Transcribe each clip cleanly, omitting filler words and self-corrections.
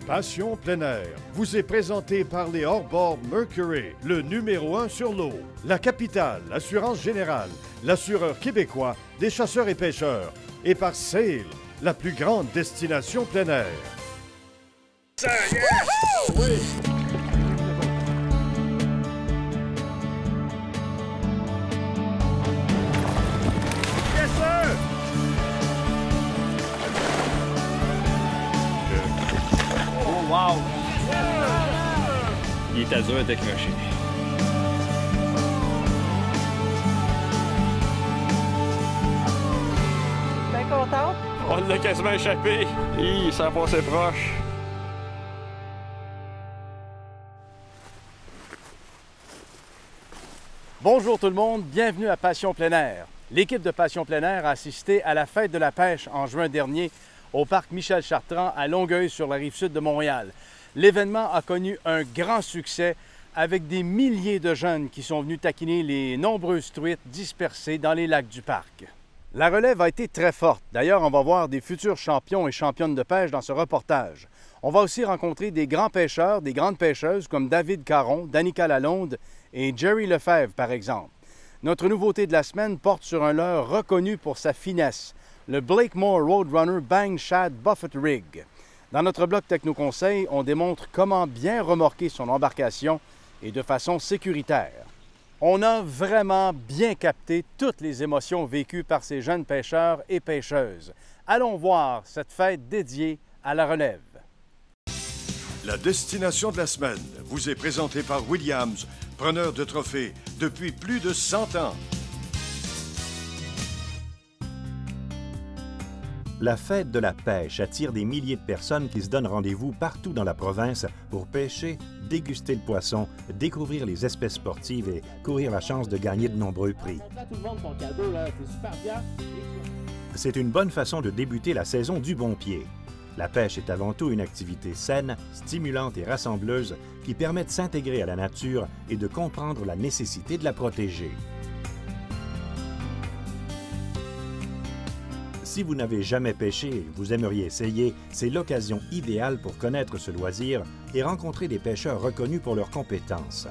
Passion plein air vous est présenté par les hors-bords Mercury, le numéro 1 sur l'eau. La capitale, Assurance Générale, l'assureur québécois des chasseurs et pêcheurs. Et par Sail, la plus grande destination plein air. Ça, yes! Oui! Yes, sir! Oh, wow! Il était dur à décrocher. Bien contente? On l'a quasiment échappé. Il s'en passait proche. Bonjour tout le monde, bienvenue à Passion plein air. L'équipe de Passion plein air a assisté à la fête de la pêche en juin dernier au parc Michel Chartrand à Longueuil sur la rive sud de Montréal. L'événement a connu un grand succès avec des milliers de jeunes qui sont venus taquiner les nombreuses truites dispersées dans les lacs du parc. La relève a été très forte. D'ailleurs, on va voir des futurs champions et championnes de pêche dans ce reportage. On va aussi rencontrer des grands pêcheurs, des grandes pêcheuses comme David Caron, Danica Lalonde et Jerry Lefebvre, par exemple. Notre nouveauté de la semaine porte sur un leurre reconnu pour sa finesse, le Blakemore Roadrunner Bang Shad Buffet Rig. Dans notre bloc Techno-Conseil, on démontre comment bien remorquer son embarcation et de façon sécuritaire. On a vraiment bien capté toutes les émotions vécues par ces jeunes pêcheurs et pêcheuses. Allons voir cette fête dédiée à la relève. La destination de la semaine vous est présentée par Williams, preneur de trophées depuis plus de 100 ans. La fête de la pêche attire des milliers de personnes qui se donnent rendez-vous partout dans la province pour pêcher, déguster le poisson, découvrir les espèces sportives et courir la chance de gagner de nombreux prix. C'est une bonne façon de débuter la saison du bon pied. La pêche est avant tout une activité saine, stimulante et rassembleuse qui permet de s'intégrer à la nature et de comprendre la nécessité de la protéger. Si vous n'avez jamais pêché et que vous aimeriez essayer, c'est l'occasion idéale pour connaître ce loisir et rencontrer des pêcheurs reconnus pour leurs compétences.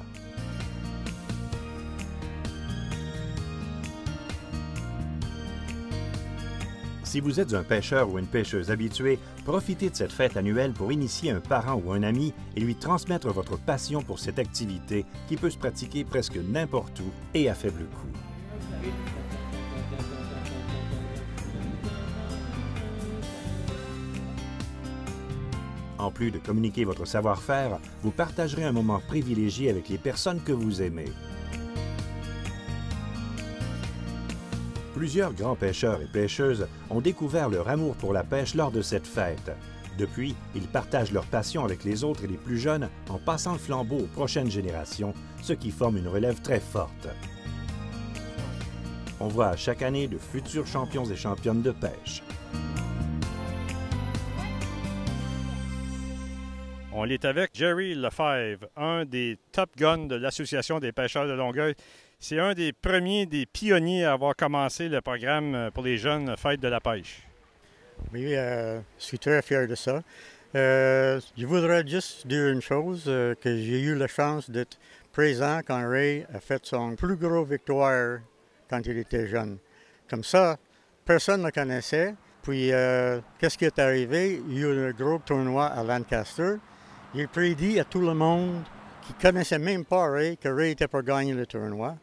Si vous êtes un pêcheur ou une pêcheuse habituée, profitez de cette fête annuelle pour initier un parent ou un ami et lui transmettre votre passion pour cette activité qui peut se pratiquer presque n'importe où et à faible coût. En plus de communiquer votre savoir-faire, vous partagerez un moment privilégié avec les personnes que vous aimez. Plusieurs grands pêcheurs et pêcheuses ont découvert leur amour pour la pêche lors de cette fête. Depuis, ils partagent leur passion avec les autres et les plus jeunes en passant le flambeau aux prochaines générations, ce qui forme une relève très forte. On voit chaque année de futurs champions et championnes de pêche. On est avec Jerry Lefebvre, un des top guns de l'Association des pêcheurs de Longueuil. C'est un des premiers, des pionniers à avoir commencé le programme pour les jeunes fêtes de la pêche. Oui, je suis très fier de ça. Je voudrais juste dire une chose, que j'ai eu la chance d'être présent quand Ray a fait son plus gros victoire quand il était jeune. Comme ça, personne ne le connaissait. Puis, qu'est-ce qui est arrivé? Il y a eu un gros tournoi à Lancaster. Il prédit à tout le monde qui ne connaissait même pas Ray que Ray était pour gagner le tournoi.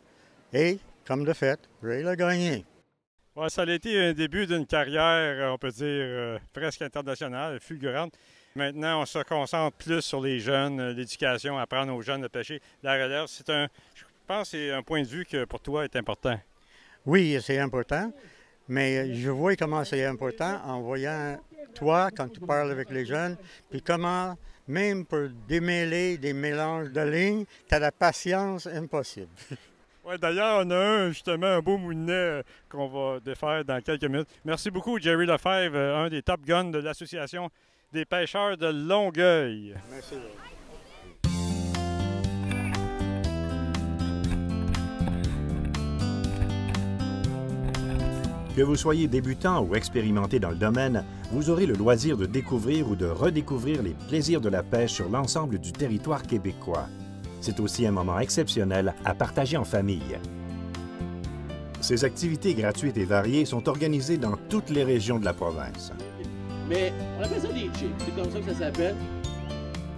Et, comme de fait, Ray l'a gagné. Ouais, ça a été un début d'une carrière, on peut dire, presque internationale, fulgurante. Maintenant, on se concentre plus sur les jeunes, l'éducation, apprendre aux jeunes à pêcher. La relève, je pense que c'est un point de vue que pour toi est important. Oui, c'est important. Mais je vois comment c'est important en voyant toi, quand tu parles avec les jeunes, puis comment, même pour démêler des mélanges de lignes, tu as la patience impossible. Oui, d'ailleurs, on a justement un beau moulinet qu'on va défaire dans quelques minutes. Merci beaucoup, Jerry Lefebvre, un des top guns de l'Association des pêcheurs de Longueuil. Merci. Que Que vous soyez débutant ou expérimenté dans le domaine, vous aurez le loisir de découvrir ou de redécouvrir les plaisirs de la pêche sur l'ensemble du territoire québécois. C'est aussi un moment exceptionnel à partager en famille. Ces activités gratuites et variées sont organisées dans toutes les régions de la province. Mais on appelle ça des chips, c'est comme ça que ça s'appelle.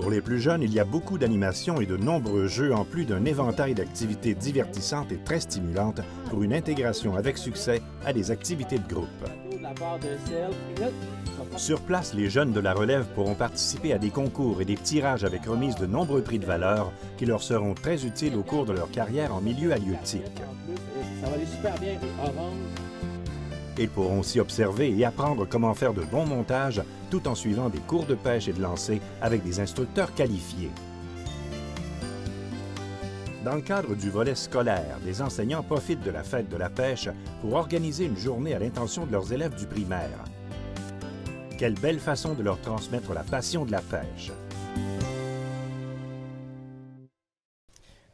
Pour les plus jeunes, il y a beaucoup d'animations et de nombreux jeux en plus d'un éventail d'activités divertissantes et très stimulantes pour une intégration avec succès à des activités de groupe. Sur place, les jeunes de la relève pourront participer à des concours et des tirages avec remise de nombreux prix de valeur qui leur seront très utiles au cours de leur carrière en milieu halieutique. Ça va aller super bien, orange. Ils pourront aussi observer et apprendre comment faire de bons montages tout en suivant des cours de pêche et de lancer avec des instructeurs qualifiés. Dans le cadre du volet scolaire, des enseignants profitent de la fête de la pêche pour organiser une journée à l'intention de leurs élèves du primaire. Quelle belle façon de leur transmettre la passion de la pêche.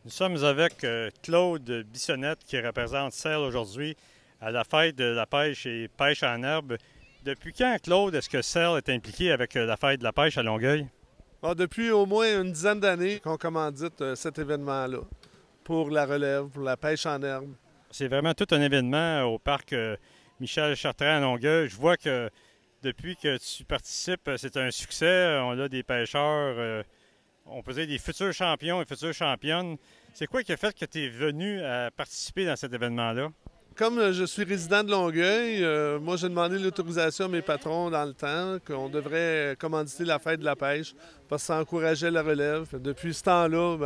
Nous sommes avec Claude Bissonnette qui représente SAIL aujourd'hui à la fête de la pêche et pêche en herbe. Depuis quand, Claude, est-ce que SAIL est impliqué avec la fête de la pêche à Longueuil? Bon, depuis au moins une dizaine d'années qu'on commandite cet événement-là pour la relève, pour la pêche en herbe. C'est vraiment tout un événement au parc Michel Chartrand à Longueuil. Je vois que depuis que tu participes, c'est un succès. On a des pêcheurs, on peut dire des futurs champions et futures championnes. C'est quoi qui a fait que tu es venu à participer dans cet événement-là? Comme je suis résident de Longueuil, moi j'ai demandé l'autorisation à mes patrons dans le temps qu'on commanditer la fête de la pêche parce que ça encourageait la relève. Depuis ce temps-là,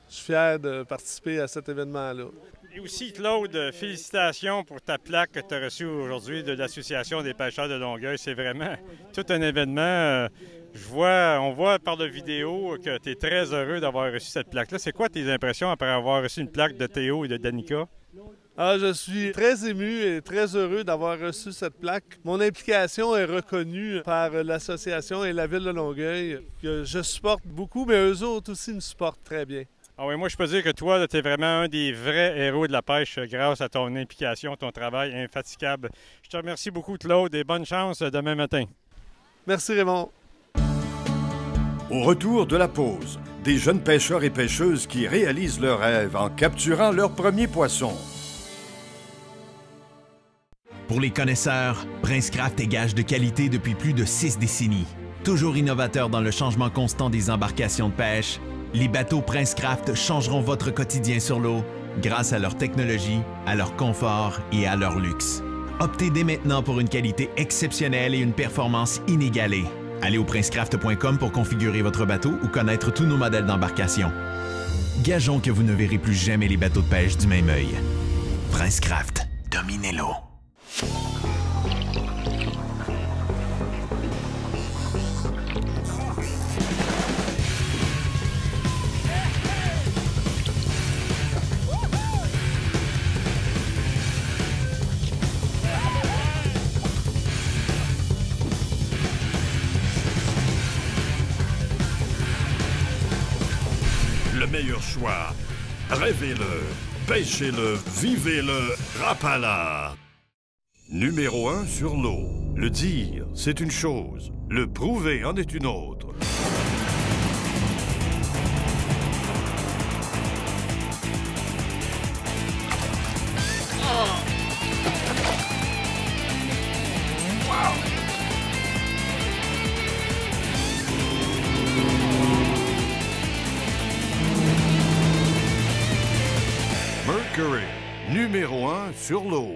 je suis fier de participer à cet événement-là. Et aussi, Claude, félicitations pour ta plaque que tu as reçue aujourd'hui de l'Association des pêcheurs de Longueuil. C'est vraiment tout un événement. On voit par la vidéo que tu es très heureux d'avoir reçu cette plaque-là. C'est quoi tes impressions après avoir reçu une plaque de Théo et de Danica? Je suis très ému et très heureux d'avoir reçu cette plaque. Mon implication est reconnue par l'association et la Ville de Longueuil, que je supporte beaucoup, mais eux autres aussi me supportent très bien. Ah oui, moi je peux dire que toi, tu es vraiment un des vrais héros de la pêche grâce à ton implication, ton travail infatigable. Je te remercie beaucoup, Claude, et bonne chance demain matin. Merci, Raymond. Au retour de la pause, des jeunes pêcheurs et pêcheuses qui réalisent leurs rêves en capturant leur premier poisson. Pour les connaisseurs, Princecraft est gage de qualité depuis plus de 6 décennies. Toujours innovateur dans le changement constant des embarcations de pêche, les bateaux Princecraft changeront votre quotidien sur l'eau grâce à leur technologie, à leur confort et à leur luxe. Optez dès maintenant pour une qualité exceptionnelle et une performance inégalée. Allez au princecraft.com pour configurer votre bateau ou connaître tous nos modèles d'embarcation. Gageons que vous ne verrez plus jamais les bateaux de pêche du même œil. Princecraft, dominez l'eau. Le meilleur choix. Rêvez-le, pêchez-le, vivez-le, Rapala. Numéro 1 sur l'eau. Le dire, c'est une chose. Le prouver en est une autre. Mercury, numéro 1 sur l'eau.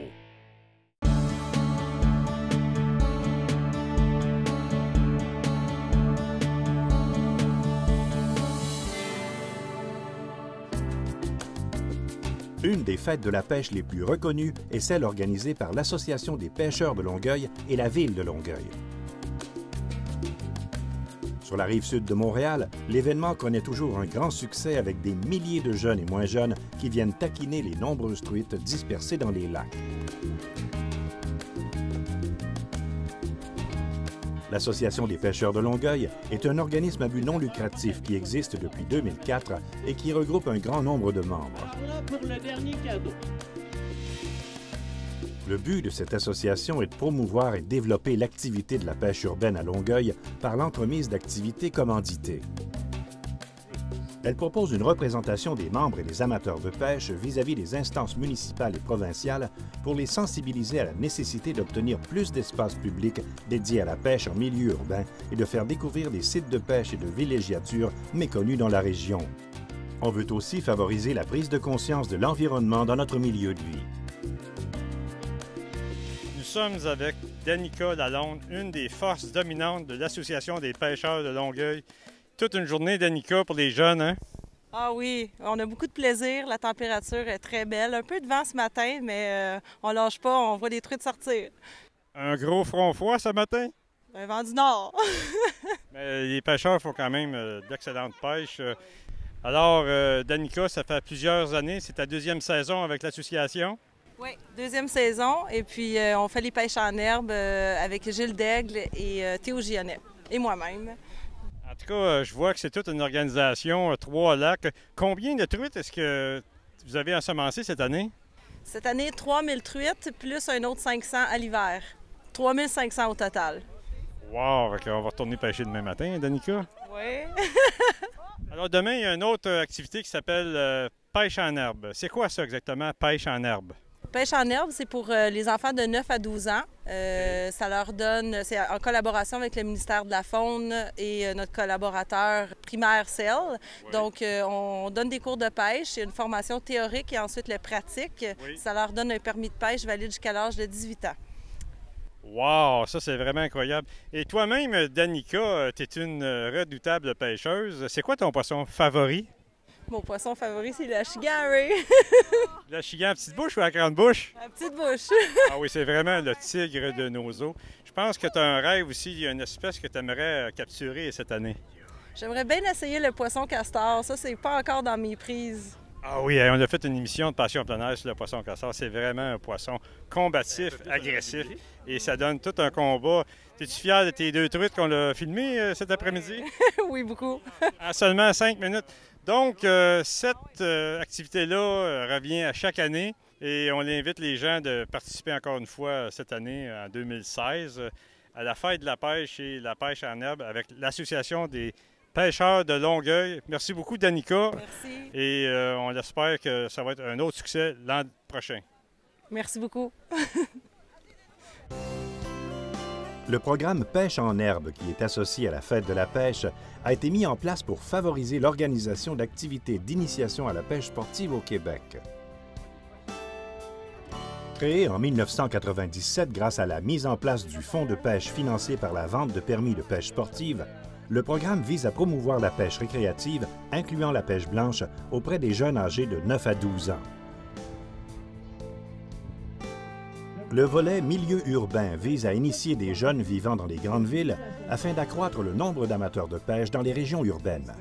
Une des fêtes de la pêche les plus reconnues est celle organisée par l'Association des pêcheurs de Longueuil et la Ville de Longueuil. Sur la rive sud de Montréal, l'événement connaît toujours un grand succès avec des milliers de jeunes et moins jeunes qui viennent taquiner les nombreuses truites dispersées dans les lacs. L'Association des pêcheurs de Longueuil est un organisme à but non lucratif qui existe depuis 2004 et qui regroupe un grand nombre de membres. Pour le dernier cadeau. Le but de cette association est de promouvoir et développer l'activité de la pêche urbaine à Longueuil par l'entremise d'activités commanditées. Elle propose une représentation des membres et des amateurs de pêche vis-à-vis des instances municipales et provinciales pour les sensibiliser à la nécessité d'obtenir plus d'espaces publics dédiés à la pêche en milieu urbain et de faire découvrir des sites de pêche et de villégiature méconnus dans la région. On veut aussi favoriser la prise de conscience de l'environnement dans notre milieu de vie. Nous sommes avec Danica Lalonde, une des forces dominantes de l'Association des pêcheurs de Longueuil. Toute une journée, Danica, pour les jeunes, hein? Ah oui, on a beaucoup de plaisir. La température est très belle. Un peu de vent ce matin, mais on lâche pas, on voit des truites sortir. Un gros front froid ce matin? Un vent du nord. Mais les pêcheurs font quand même d'excellente pêche. Alors, Danica, ça fait plusieurs années. C'est ta deuxième saison avec l'association? Oui, deuxième saison. Et puis, on fait les pêches en herbe avec Gilles Daigle et Théo Gionnet et moi-même. En tout cas, je vois que c'est toute une organisation, 3 lacs. Combien de truites est-ce que vous avez ensemencé cette année? Cette année, 3000 truites, plus un autre 500 à l'hiver. 3500 au total. Wow! On va retourner pêcher demain matin, Danica? Oui. Alors, demain, il y a une autre activité qui s'appelle pêche en herbe. C'est quoi ça exactement, pêche en herbe? Pêche en herbe, c'est pour les enfants de 9 à 12 ans. Ça leur donne, c'est en collaboration avec le ministère de la Faune et notre collaborateur primaire CEL. Oui. Donc, on donne des cours de pêche, une formation théorique et ensuite le pratique. Oui. Ça leur donne un permis de pêche valide jusqu'à l'âge de 18 ans. Wow! Ça, c'est vraiment incroyable. Et toi-même, Danica, tu es une redoutable pêcheuse. C'est quoi ton poisson favori? Mon poisson favori, c'est la chigan. La chigan à petite bouche ou à grande bouche? À petite bouche. Ah oui, c'est vraiment le tigre de nos eaux. Je pense que tu as un rêve aussi, il y a une espèce que tu aimerais capturer cette année. J'aimerais bien essayer le poisson castor. Ça, c'est pas encore dans mes prises. Ah oui, on a fait une émission de Passion plein air sur le poisson castor. C'est vraiment un poisson combatif, agressif, et ça donne tout un combat. Es-tu fier de tes 2 truites qu'on a filmées cet après-midi? Oui, beaucoup. En seulement 5 minutes. Donc, cette activité-là revient à chaque année et on invite les gens de participer encore une fois cette année, en 2016, à la fête de la pêche et la pêche en herbe avec l'Association des pêcheurs de Longueuil. Merci beaucoup, Danica. Merci. Et on espère que ça va être un autre succès l'an prochain. Merci beaucoup. Le programme Pêche en herbe, qui est associé à la Fête de la pêche, a été mis en place pour favoriser l'organisation d'activités d'initiation à la pêche sportive au Québec. Créé en 1997 grâce à la mise en place du fonds de pêche financé par la vente de permis de pêche sportive, le programme vise à promouvoir la pêche récréative, incluant la pêche blanche, auprès des jeunes âgés de 9 à 12 ans. Le volet milieu urbain vise à initier des jeunes vivant dans les grandes villes afin d'accroître le nombre d'amateurs de pêche dans les régions urbaines.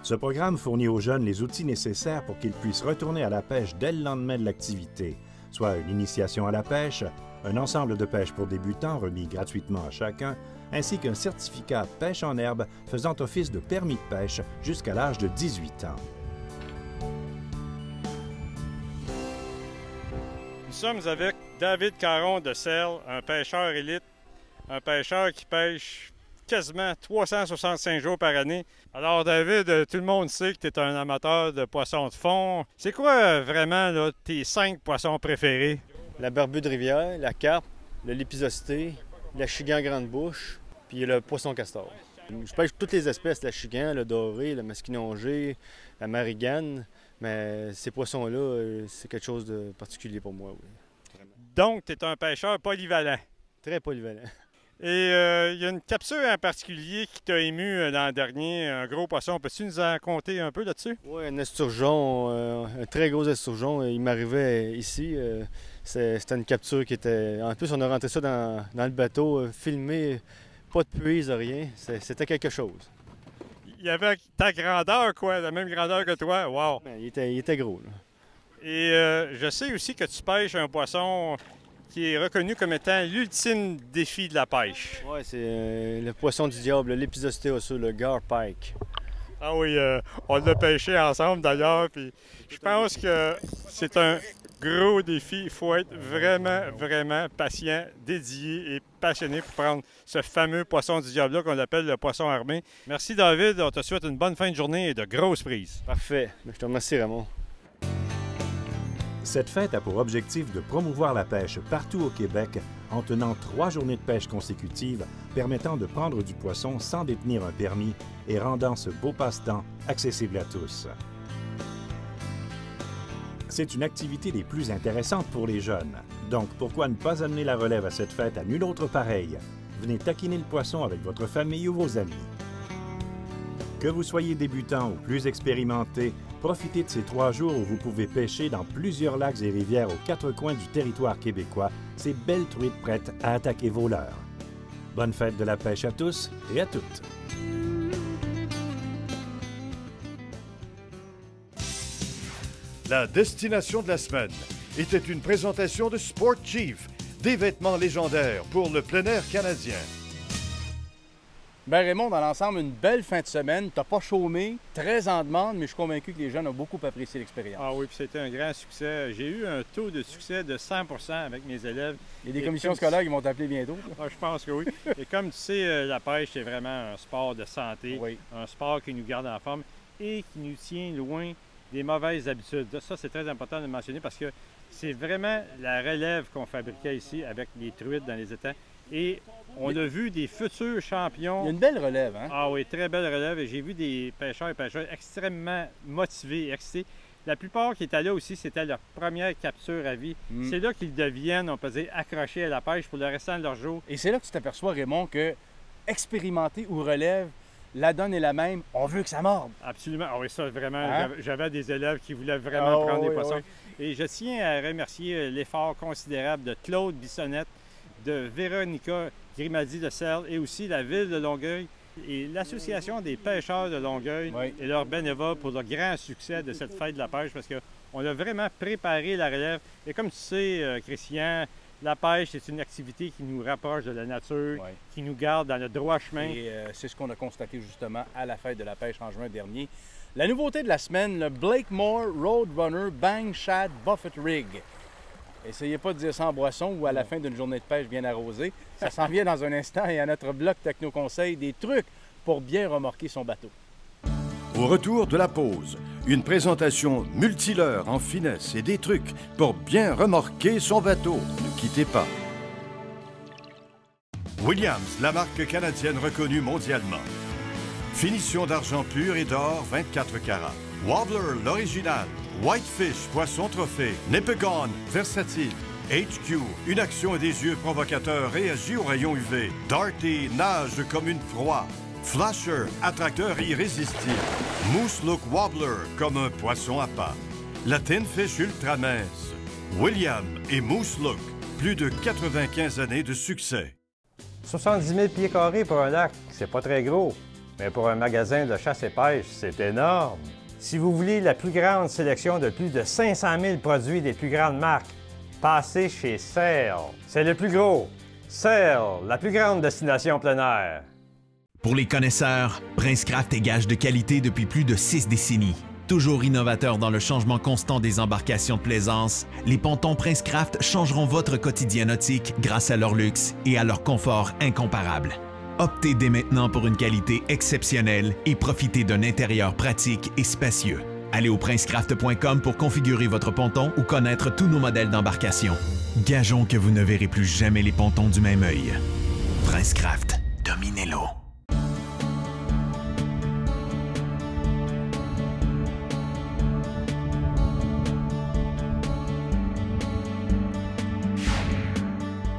Ce programme fournit aux jeunes les outils nécessaires pour qu'ils puissent retourner à la pêche dès le lendemain de l'activité, soit une initiation à la pêche, un ensemble de pêche pour débutants remis gratuitement à chacun, ainsi qu'un certificat pêche en herbe faisant office de permis de pêche jusqu'à l'âge de 18 ans. Nous sommes avec David Caron de CEL, un pêcheur élite, un pêcheur qui pêche quasiment 365 jours par année. Alors David, tout le monde sait que tu es un amateur de poissons de fond. C'est quoi vraiment là, tes 5 poissons préférés? La barbue de rivière, la carpe, le lépisosité, la chigan grande bouche, puis le poisson castor. Je pêche toutes les espèces, la chigan, le doré, le masquinongé, la marigane. Mais ces poissons-là, c'est quelque chose de particulier pour moi, oui. Vraiment. Donc, tu es un pêcheur polyvalent. Très polyvalent. Et il y a une capture en particulier qui t'a ému l'an dernier, un gros poisson. Peux-tu nous en conter un peu là-dessus? Oui, un esturgeon, un très gros esturgeon. Il m'arrivait ici. C'était une capture qui était... En plus, on a rentré ça dans le bateau, filmé, pas de puise, rien. C'était quelque chose. Il y avait ta grandeur, quoi, la même grandeur que toi. Wow! Il était gros, là. Et je sais aussi que tu pêches un poisson qui est reconnu comme étant l'ultime défi de la pêche. Oui, c'est le poisson du diable, l'épisosté osseux, le gar pike. Ah oui, on l'a pêché ensemble d'ailleurs, puis je pense que c'est un gros défi. Il faut être vraiment, vraiment patient, dédié et passionné pour prendre ce fameux poisson du diable qu'on appelle le poisson armé. Merci David, on te souhaite une bonne fin de journée et de grosses prises. Parfait, je te remercie Raymond. Cette fête a pour objectif de promouvoir la pêche partout au Québec en tenant 3 journées de pêche consécutives permettant de prendre du poisson sans détenir un permis et rendant ce beau passe-temps accessible à tous. C'est une activité des plus intéressantes pour les jeunes. Donc, pourquoi ne pas amener la relève à cette fête à nul autre pareil? Venez taquiner le poisson avec votre famille ou vos amis. Que vous soyez débutant ou plus expérimenté, profitez de ces 3 jours où vous pouvez pêcher dans plusieurs lacs et rivières aux 4 coins du territoire québécois, ces belles truites prêtes à attaquer vos leurres. Bonne fête de la pêche à tous et à toutes! La destination de la semaine était une présentation de Sport Chief, des vêtements légendaires pour le plein air canadien. Bien Raymond, dans l'ensemble, une belle fin de semaine. Tu n'as pas chômé, très en demande, mais je suis convaincu que les jeunes ont beaucoup apprécié l'expérience. Ah oui, puis c'était un grand succès. J'ai eu un taux de succès de 100% avec mes élèves. Il y a des commissions scolaires qui vont t'appeler bientôt. Ah, je pense que oui. Et comme tu sais, la pêche, c'est vraiment un sport de santé, un sport qui nous garde en forme et qui nous tient loin des mauvaises habitudes. Ça, c'est très important de le mentionner parce que c'est vraiment la relève qu'on fabriquait ici avec les truites dans les étangs. Et on a vu des futurs champions. Il y a une belle relève, hein? Ah oui, très belle relève. Et j'ai vu des pêcheurs et pêcheurs extrêmement motivés et excités. La plupart qui étaient là aussi, c'était leur première capture à vie. C'est là qu'ils deviennent, on peut dire, accrochés à la pêche pour le restant de leur jour. Et c'est là que tu t'aperçois, Raymond, que expérimenter ou relève, la donne est la même, on veut que ça morde. Absolument. Ah oui, ça, vraiment, hein? J'avais des élèves qui voulaient vraiment prendre des poissons. Et je tiens à remercier l'effort considérable de Claude Bissonnette, de Véronica Grimaldi de Serle et aussi la Ville de Longueuil et l'Association des pêcheurs de Longueuil et leurs bénévoles pour le grand succès de cette fête de la pêche parce qu'on a vraiment préparé la relève. Et comme tu sais, Christian, la pêche, c'est une activité qui nous rapproche de la nature, qui nous garde dans le droit chemin. Et c'est ce qu'on a constaté justement à la fête de la pêche en juin dernier. La nouveauté de la semaine, le Blakemore Roadrunner Bang Shad Buffet Rig. Essayez pas de dire ça en boisson ou à la fin d'une journée de pêche bien arrosée. Ça s'en vient dans un instant et à notre bloc Techno Conseil, des trucs pour bien remorquer son bateau. Au retour de la pause, une présentation multileurre en finesse et des trucs pour bien remorquer son bateau. Ne quittez pas. Williams, la marque canadienne reconnue mondialement. Finition d'argent pur et d'or 24 carats. Wobbler, l'original. Whitefish, poisson trophée. Nipigon, versatile. HQ, une action et des yeux provocateurs réagit aux rayons UV. Darty, nage comme une proie. Flasher, attracteur irrésistible. Moose Look Wobbler, comme un poisson à pas. La Tin Fish ultra mince. William et Moose Look, plus de 95 années de succès. 70 000 pieds carrés pour un lac, c'est pas très gros. Mais pour un magasin de chasse et pêche, c'est énorme. Si vous voulez la plus grande sélection de plus de 500 000 produits des plus grandes marques, passez chez Serle. C'est le plus gros. Serle, la plus grande destination plein air. Pour les connaisseurs, Princecraft est gage de qualité depuis plus de 6 décennies. Toujours innovateur dans le changement constant des embarcations de plaisance, les pontons Princecraft changeront votre quotidien nautique grâce à leur luxe et à leur confort incomparable. Optez dès maintenant pour une qualité exceptionnelle et profitez d'un intérieur pratique et spacieux. Allez au princecraft.com pour configurer votre ponton ou connaître tous nos modèles d'embarcation. Gageons que vous ne verrez plus jamais les pontons du même œil. Princecraft, dominez-l'eau.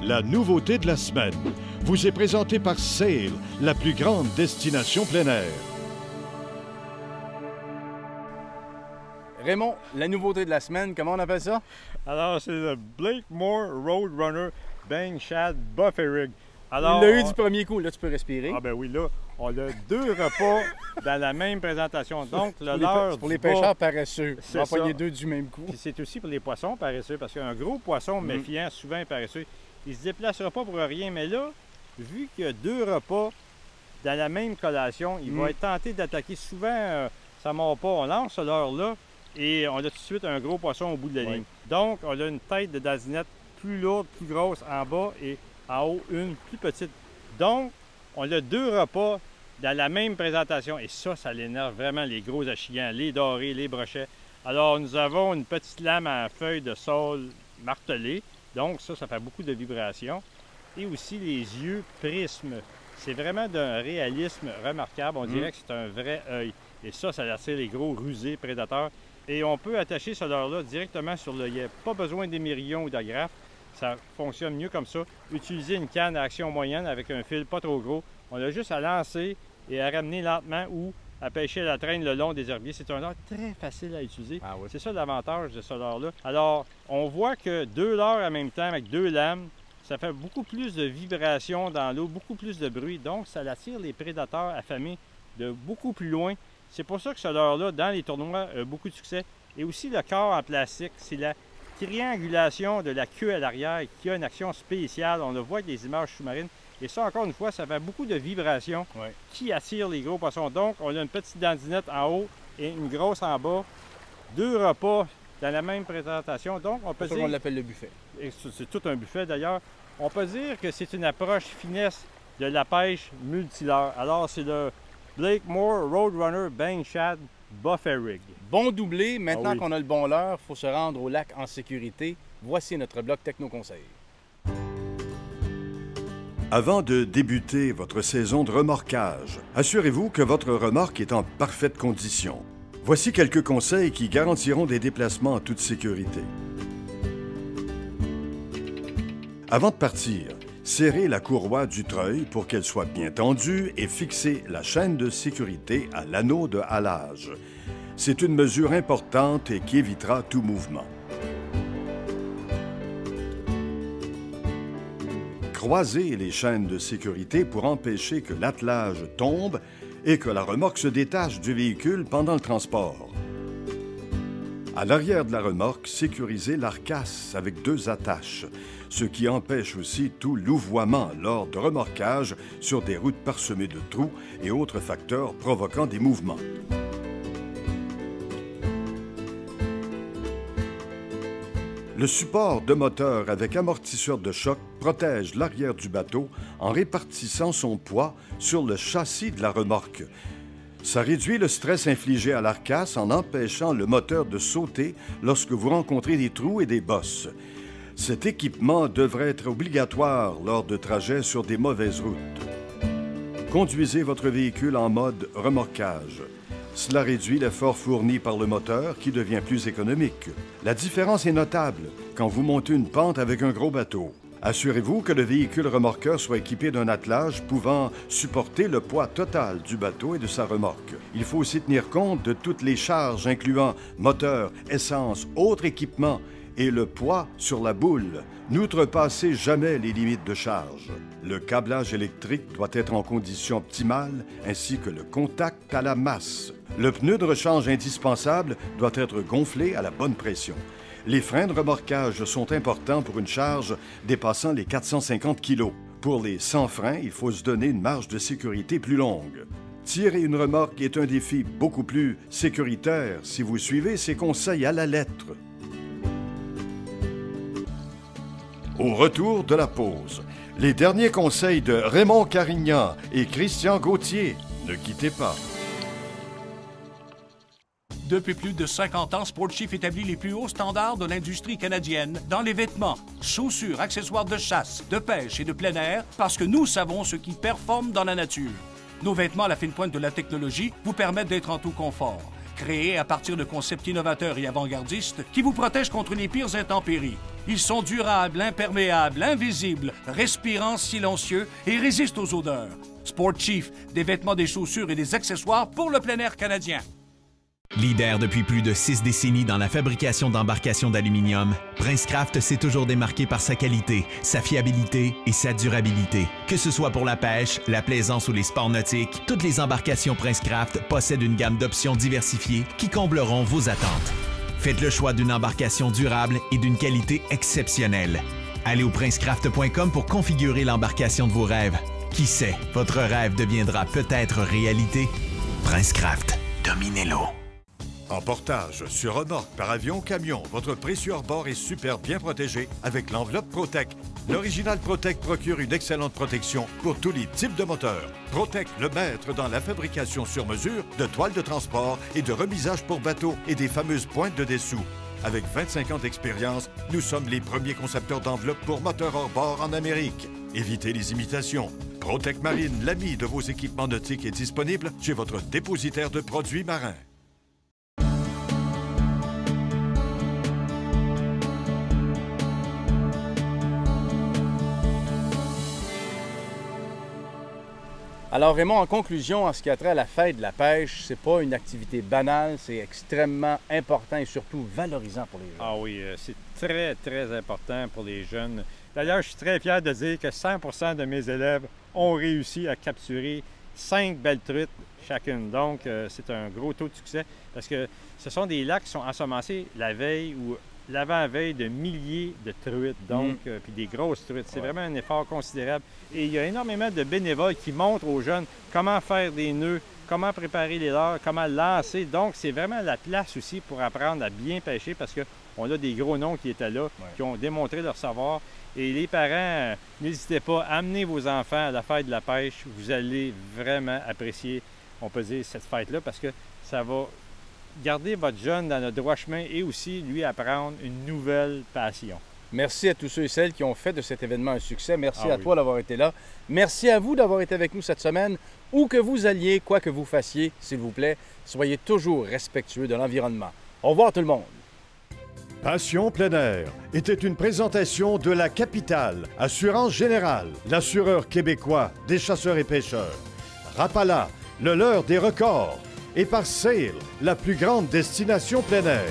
La nouveauté de la semaine vous est présentée par Sail, la plus grande destination plein air. Raymond, la nouveauté de la semaine, comment on appelle ça? Alors, c'est le Blakemore Roadrunner Bang Shad Buffet Rig. Alors, il l'a eu du premier coup, là tu peux respirer. Ah ben oui, là, on a 2 repas dans la même présentation. Donc, le leurre pour les pêcheurs paresseux. C'est on va ça. pogner 2 du même coup. Puis c'est aussi pour les poissons paresseux, parce qu'un gros poisson méfiant, souvent paresseux, il ne se déplacera pas pour rien. Mais là, vu qu'il y a 2 repas dans la même collation, il va être tenté d'attaquer. Souvent, ça ne mord pas. On lance ce leurre-là et on a tout de suite un gros poisson au bout de la ligne. Donc, on a une tête de dazinette plus lourde, plus grosse en bas et en haut, une plus petite. Donc, on a 2 repas dans la même présentation. Et ça l'énerve vraiment les gros achigans, les dorés, les brochets. Alors, nous avons une petite lame à feuilles de saule martelée. Donc, ça fait beaucoup de vibrations. Et aussi les yeux prismes. C'est vraiment d'un réalisme remarquable. On dirait que c'est un vrai œil. Et ça attire les gros rusés prédateurs. Et on peut attacher ce leurre-là directement sur l'œillet. Pas besoin d'émerillon ou d'agrafe. Ça fonctionne mieux comme ça. Utiliser une canne à action moyenne avec un fil pas trop gros. On a juste à lancer et à ramener lentement ou à pêcher à la traîne le long des herbiers. C'est un leurre très facile à utiliser. Ah oui. C'est ça l'avantage de ce leurre-là. Alors, on voit que 2 leurres en même temps avec 2 lames, ça fait beaucoup plus de vibrations dans l'eau, beaucoup plus de bruit. Donc, ça attire les prédateurs affamés de beaucoup plus loin. C'est pour ça que ce leurre-là, dans les tournois, a beaucoup de succès. Et aussi le corps en plastique, c'est la triangulation de la queue à l'arrière qui a une action spéciale. On le voit avec les images sous-marines. Et ça, encore une fois, ça fait beaucoup de vibrations qui attirent les gros poissons. Donc, on a une petite dandinette en haut et une grosse en bas. 2 repas dans la même présentation. Donc, on peut dire... C'est pour ça qu'on l'appelle le buffet. C'est tout un buffet, d'ailleurs. On peut dire que c'est une approche finesse de la pêche multileurre. Alors, c'est le Blakemore Roadrunner Bang Shad Buffet Rig. Bon doublé. Maintenant qu'on a le bon leurre, il faut se rendre au lac en sécurité. Voici notre bloc Techno-Conseil. Avant de débuter votre saison de remorquage, assurez-vous que votre remorque est en parfaite condition. Voici quelques conseils qui garantiront des déplacements en toute sécurité. Avant de partir, serrez la courroie du treuil pour qu'elle soit bien tendue et fixez la chaîne de sécurité à l'anneau de halage. C'est une mesure importante et qui évitera tout mouvement. Croisez les chaînes de sécurité pour empêcher que l'attelage tombe et que la remorque se détache du véhicule pendant le transport. À l'arrière de la remorque, sécurisez l'arcasse avec 2 attaches, ce qui empêche aussi tout louvoiement lors de remorquage sur des routes parsemées de trous et autres facteurs provoquant des mouvements. Le support de moteur avec amortisseur de choc protège l'arrière du bateau en répartissant son poids sur le châssis de la remorque. Ça réduit le stress infligé à l'arcasse en empêchant le moteur de sauter lorsque vous rencontrez des trous et des bosses. Cet équipement devrait être obligatoire lors de trajets sur des mauvaises routes. Conduisez votre véhicule en mode remorquage. Cela réduit l'effort fourni par le moteur qui devient plus économique. La différence est notable quand vous montez une pente avec un gros bateau. Assurez-vous que le véhicule remorqueur soit équipé d'un attelage pouvant supporter le poids total du bateau et de sa remorque. Il faut aussi tenir compte de toutes les charges incluant moteur, essence, autres équipements et le poids sur la boule. N'outrepassez jamais les limites de charge. Le câblage électrique doit être en condition optimale ainsi que le contact à la masse. Le pneu de rechange indispensable doit être gonflé à la bonne pression. Les freins de remorquage sont importants pour une charge dépassant les 450 kg. Pour les sans freins, il faut se donner une marge de sécurité plus longue. Tirer une remorque est un défi beaucoup plus sécuritaire si vous suivez ces conseils à la lettre. Au retour de la pause, les derniers conseils de Raymond Carignan et Christian Gauthier. Ne quittez pas. Depuis plus de 50 ans, Sportchief établit les plus hauts standards de l'industrie canadienne dans les vêtements, chaussures, accessoires de chasse, de pêche et de plein air parce que nous savons ce qui performe dans la nature. Nos vêtements à la fine pointe de la technologie vous permettent d'être en tout confort. Créés à partir de concepts innovateurs et avant-gardistes qui vous protègent contre les pires intempéries. Ils sont durables, imperméables, invisibles, respirants, silencieux et résistent aux odeurs. Sportchief, des vêtements, des chaussures et des accessoires pour le plein air canadien. Leader depuis plus de 6 décennies dans la fabrication d'embarcations d'aluminium, Princecraft s'est toujours démarqué par sa qualité, sa fiabilité et sa durabilité. Que ce soit pour la pêche, la plaisance ou les sports nautiques, toutes les embarcations Princecraft possèdent une gamme d'options diversifiées qui combleront vos attentes. Faites le choix d'une embarcation durable et d'une qualité exceptionnelle. Allez au princecraft.com pour configurer l'embarcation de vos rêves. Qui sait, votre rêve deviendra peut-être réalité. Princecraft, dominez-l'eau. En portage, sur remorque, par avion, camion, votre précieux hors-bord est super bien protégé avec l'enveloppe Protec. L'original Protec procure une excellente protection pour tous les types de moteurs. Protec, le maître dans la fabrication sur mesure de toiles de transport et de remisage pour bateaux et des fameuses pointes de dessous. Avec 25 ans d'expérience, nous sommes les premiers concepteurs d'enveloppes pour moteurs hors-bord en Amérique. Évitez les imitations. Protec Marine, l'ami de vos équipements nautiques, est disponible chez votre dépositaire de produits marins. Alors Raymond, en conclusion, en ce qui a trait à la fête de la pêche, c'est pas une activité banale, c'est extrêmement important et surtout valorisant pour les jeunes. Ah oui, c'est très, très important pour les jeunes. D'ailleurs, je suis très fier de dire que 100 % de mes élèves ont réussi à capturer 5 belles truites chacune. Donc, c'est un gros taux de succès parce que ce sont des lacs qui sont ensemencés la veille ou l'avant-veille de milliers de truites, donc, puis des grosses truites. C'est vraiment un effort considérable. Et il y a énormément de bénévoles qui montrent aux jeunes comment faire des nœuds, comment préparer les leurres, comment lancer. Donc, c'est vraiment la place aussi pour apprendre à bien pêcher parce qu'on a des gros noms qui étaient là, qui ont démontré leur savoir. Et les parents, n'hésitez pas à amener vos enfants à la fête de la pêche. Vous allez vraiment apprécier, on peut dire, cette fête-là parce que ça va garder votre jeune dans le droit chemin et aussi lui apprendre une nouvelle passion. Merci à tous ceux et celles qui ont fait de cet événement un succès. Merci à toi d'avoir été là. Merci à vous d'avoir été avec nous cette semaine. Où que vous alliez, quoi que vous fassiez, s'il vous plaît, soyez toujours respectueux de l'environnement. Au revoir tout le monde. Passion plein air était une présentation de la capitale, Assurance Générale, l'assureur québécois des chasseurs et pêcheurs. Rapala, le leurre des records. Et par Sail, la plus grande destination plein air.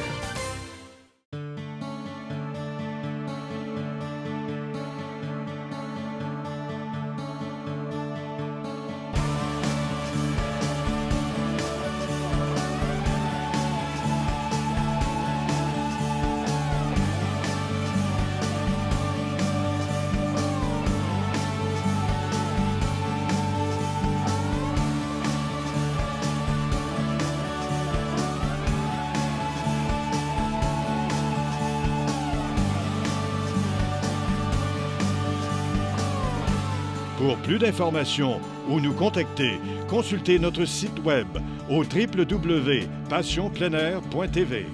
Pour plus d'informations ou nous contacter, consultez notre site web au www.passionpleinair.tv.